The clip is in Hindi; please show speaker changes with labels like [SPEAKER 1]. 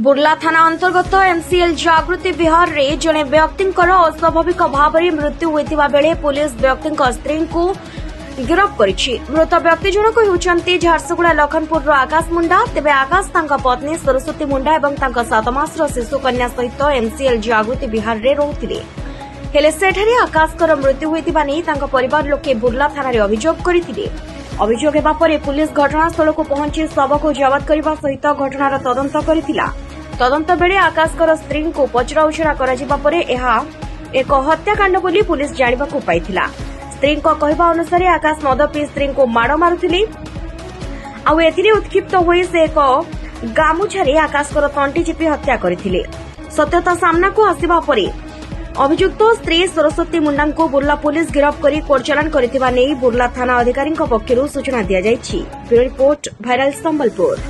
[SPEAKER 1] बुर्ला थाना अंतर्गत एमसीएल जागृति विहार रे जने व्यक्तिंकर अस्वाभाविक भाव में मृत्यु होइतिबा बेले पुलिस व्यक्तिंक स्त्री को गिरफ्त करिछि। मृत व्यक्ति जनक हेउचंती झारसुगुड़ा लखनपुर आकाश मुंडा। तेबे आकाश तांका पत्नी सरस्वती मुंडा एवं तांका 7 मासर शिशु कन्या सहित एमसीएल जागृति विहार रे रहुथिले। हेले सेठारे आकाशकर मृत्यु होइतिबा नै तांका परिवार लोके बुर्ला थाना रे अभियोग करिथिले। अभियोग हेबा परे पुलिस घटनास्थल को पहुंची शव को जबत करने सहित घटनार तदंत करथिला। तदंत बेले आकाशकर स्त्री को पचरा उचरा कराजिबा परे एहा एक हत्याकांड बोली पुलिस जानिबाकु पाइथिला। स्त्री को कहबा अनुसार आकाश मद पी स्त्री को माड़ मारुथिले। आउ एथिरे उत्क्षिप्त होई से एक गामुछारे आकाशकर तंटी चिपी हत्या करथिले। सत्यता सामना को आसिबा परे अभियुक्त स्त्री सरस्वती मुंडा को बुर्ला पुलिस गिरफ्त कर कोर्ट चालान करथिबा नै बुर्ला थाना अधिकारी पक्षरु सूचना दिया जायछि। Bureau report viral Sambalpur.